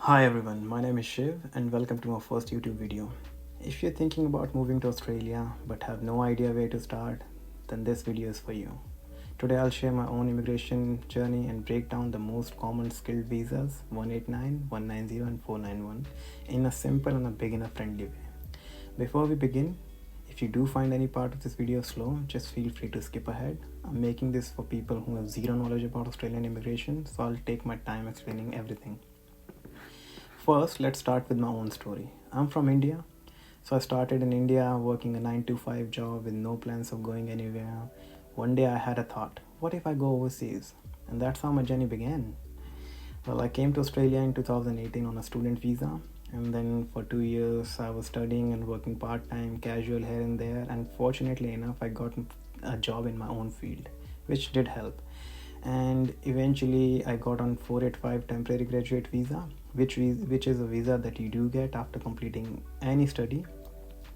Hi everyone, my name is Shiv and welcome to my first YouTube video. If you're thinking about moving to Australia but have no idea where to start, then this video is for you. Today I'll share my own immigration journey and break down the most common skilled visas 189, 190 and 491 in a simple and a beginner friendly way. Before we begin, if you do find any part of this video slow, just feel free to skip ahead. I'm making this for people who have zero knowledge about Australian immigration, so I'll take my time explaining everything. First, let's start with my own story. I'm from India. So I started in India working a 9 to 5 job with no plans of going anywhere. One day I had a thought, what if I go overseas? And that's how my journey began. Well, I came to Australia in 2018 on a student visa. And then for 2 years I was studying and working part-time, casual here and there. And fortunately enough, I got a job in my own field, which did help. And eventually I got on 485 temporary graduate visa, which is a visa that you do get after completing any study.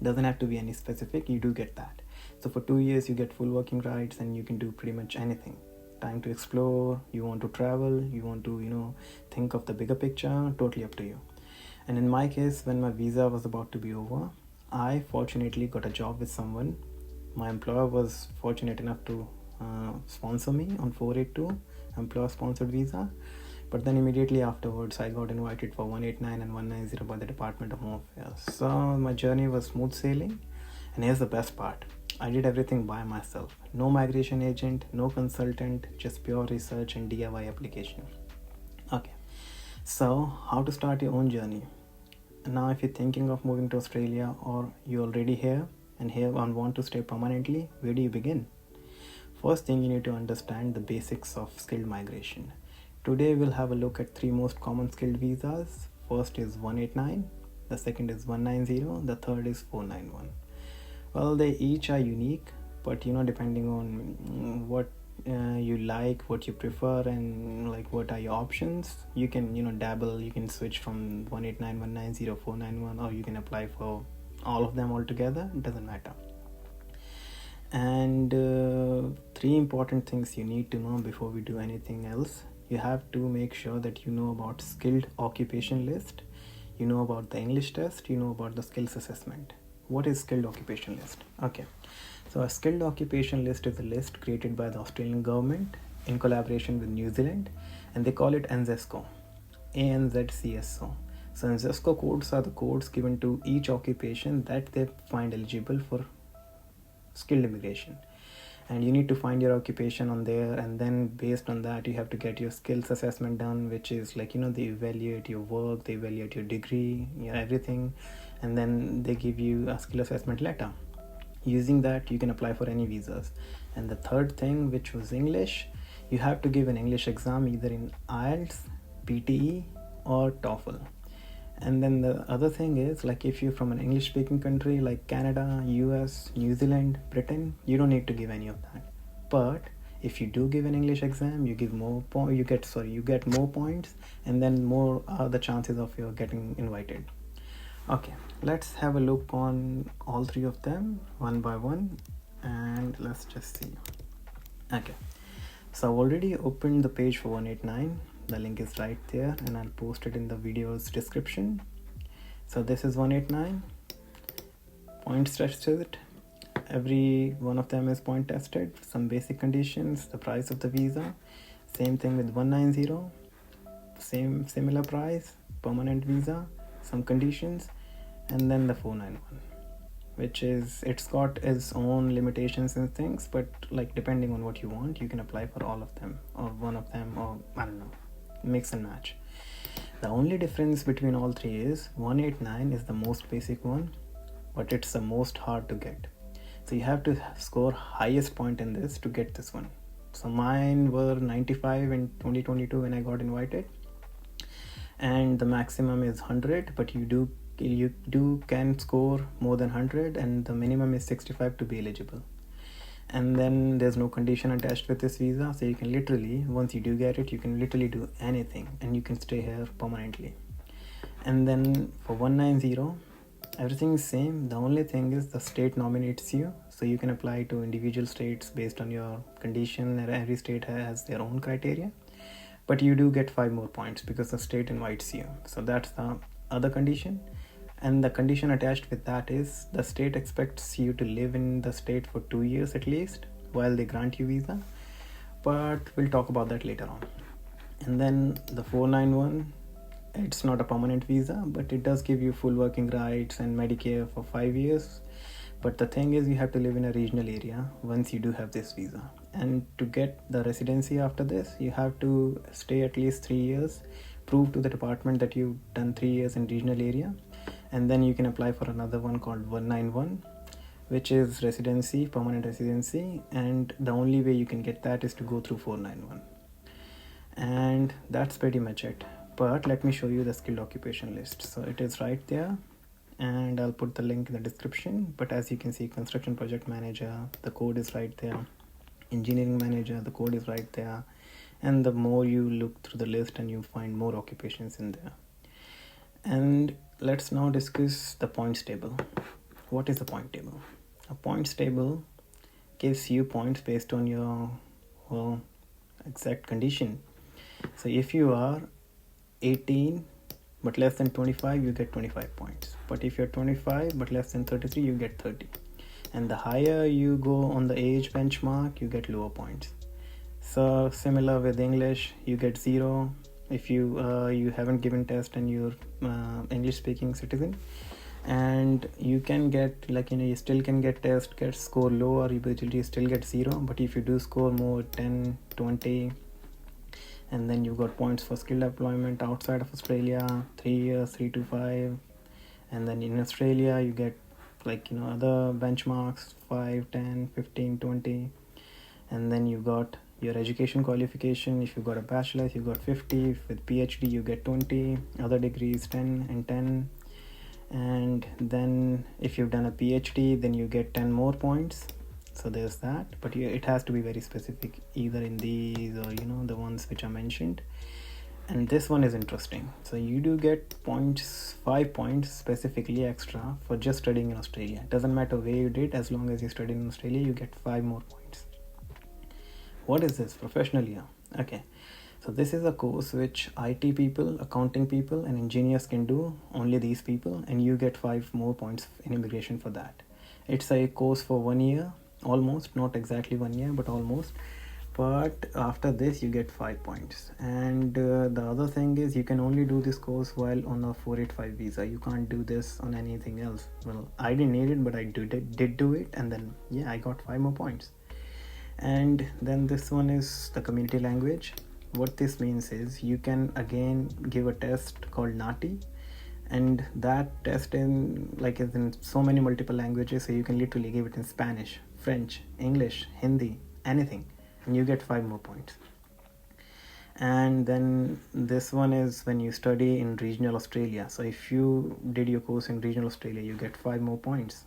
Doesn't have to be any specific, you do get that. So for 2 years you get full working rights and you can do pretty much anything. Time to explore, you want to travel, you want to think of the bigger picture, totally up to you. And in my case, when my visa was about to be over, I fortunately got a job with someone. My employer was fortunate enough to sponsor me on 482 employer sponsored visa, but then immediately afterwards I got invited for 189 and 190 by the Department of Home Affairs. So my journey was smooth sailing, and here's the best part. I did everything by myself. No migration agent, no consultant, just pure research and DIY application. Okay, so how to start your own journey? Now if you're thinking of moving to Australia or you're already here and want to stay permanently, where do you begin? First thing, you need to understand the basics of skilled migration. Today we'll have a look at 3 most common skilled visas. First is 189, the second is 190, the third is 491. Well, they each are unique, but depending on what you like, what you prefer, and like what are your options, you can dabble, you can switch from 189, 190, 491, or you can apply for all of them all together. It doesn't matter. And 3 important things you need to know before we do anything else. You have to make sure that you know about skilled occupation list, you know about the English test, you know about the skills assessment. What is skilled occupation list? Okay, so a skilled occupation list is a list created by the Australian government in collaboration with New Zealand, and they call it ANZESCO, ANZCSO. So ANZESCO codes are the codes given to each occupation that they find eligible for skilled immigration, and you need to find your occupation on there, and then based on that you have to get your skills assessment done, which is like they evaluate your work, they evaluate your degree, everything, and then they give you a skill assessment letter. Using that you can apply for any visas. And the third thing, which was English, you have to give an English exam either in IELTS, PTE or TOEFL. And then the other thing is, like, if you're from an English speaking country like Canada, US, New Zealand, Britain, you don't need to give any of that. But if you do give an English exam, you get more points, and then more are the chances of you getting invited. Okay, let's have a look on all 3 of them one by one, and let's just see. Okay, so I've already opened the page for 189. The link is right there, and I'll post it in the video's description. So this is 189, points tested. Every one of them is point tested. Some basic conditions, the price of the visa. Same thing with 190, similar price, permanent visa, some conditions. And then the 491, which is, it's got its own limitations and things, but like depending on what you want, you can apply for all of them or one of them, or I don't know, mix and match. The only difference between all 3 is 189 is the most basic one, but it's the most hard to get. So you have to score highest point in this to get this one. So mine were 95 in 2022 when I got invited, and the maximum is 100, but you can score more than 100, and the minimum is 65 to be eligible. And then there's no condition attached with this visa, so you can literally, once you do get it, you can literally do anything and you can stay here permanently. And then for 190, everything is same. The only thing is the state nominates you, so you can apply to individual states based on your condition, and every state has their own criteria. but you do get 5 more points because the state invites you. So that's the other condition. And the condition attached with that is the state expects you to live in the state for 2 years at least while they grant you visa, but we'll talk about that later on. And then the 491, it's not a permanent visa, but it does give you full working rights and Medicare for 5 years. But the thing is, you have to live in a regional area once you do have this visa. And to get the residency after this, you have to stay at least 3 years, prove to the department that you've done 3 years in regional area, and then you can apply for another one called 191, which is residency, permanent residency, and the only way you can get that is to go through 491. And that's pretty much it. But let me show you the skilled occupation list. So it is right there, and I'll put the link in the description. But as you can see, construction project manager, the code is right there. Engineering manager, the code is right there. And the more you look through the list, and you find more occupations in there. And let's now discuss the points table. What is a point table? A points table gives you points based on your exact condition. So if you are 18 but less than 25, you get 25 points. But if you're 25 but less than 33, you get 30. And the higher you go on the age benchmark, you get lower points. So similar with English, you get 0 if you haven't given test and you're English speaking citizen. And you can get, you still can get test, get score lower, you still get 0. But if you do score more, 10, 20, and then you got points for skilled employment outside of Australia, 3 years, 3 to 5. And then in Australia, you get other benchmarks, 5, 10, 15, 20. And then you got your education qualification. If you got a bachelor's, you got 50. With PhD, you get 20. Other degrees, 10 and 10. And then if you've done a PhD, then you get 10 more points. So there's that, but it has to be very specific, either in these or the ones which I mentioned. And this one is interesting. So you do get points, 5 points specifically extra for just studying in Australia. It doesn't matter where you did, as long as you studied in Australia, you get 5 more points. What is this? Professional year. Okay, so this is a course which IT people, accounting people, and engineers can do, only these people, and you get 5 more points in immigration for that. It's a course for 1 year, almost, not exactly 1 year, but almost. But after this, you get 5 points. And the other thing is, you can only do this course while on a 485 visa. You can't do this on anything else. Well, I didn't need it, but I did do it, and then I got 5 more points. And then this one is the community language. What this means is, you can again give a test called NATI, and that test is in so many multiple languages, so you can literally give it in Spanish, French, English, Hindi, anything, and you get 5 more points. And then this one is when you study in regional Australia. So if you did your course in regional Australia, you get 5 more points.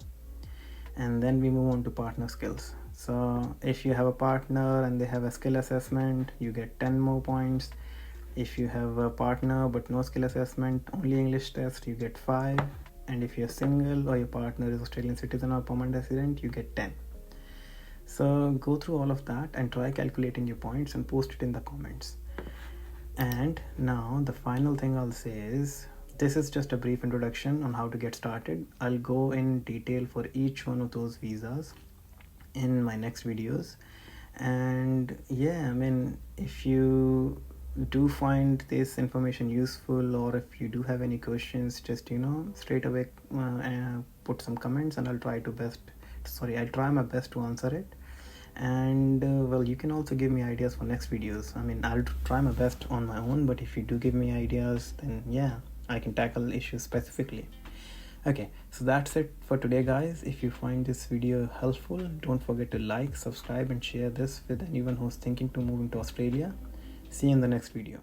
And then we move on to partner skills. So if you have a partner and they have a skill assessment, you get 10 more points. If you have a partner but no skill assessment, only English test, you get 5. And if you're single or your partner is Australian citizen or permanent resident, you get 10. So go through all of that and try calculating your points and post it in the comments. And now the final thing I'll say is, this is just a brief introduction on how to get started. I'll go in detail for each one of those visas in my next videos. And if you do find this information useful, or if you do have any questions, just straight away put some comments, and I'll try my best to answer it. And you can also give me ideas for next videos. I'll try my best on my own, but if you do give me ideas, then I can tackle issues specifically. Okay, so that's it for today, guys. If you find this video helpful, don't forget to like, subscribe, and share this with anyone who's thinking to move into Australia. See you in the next video.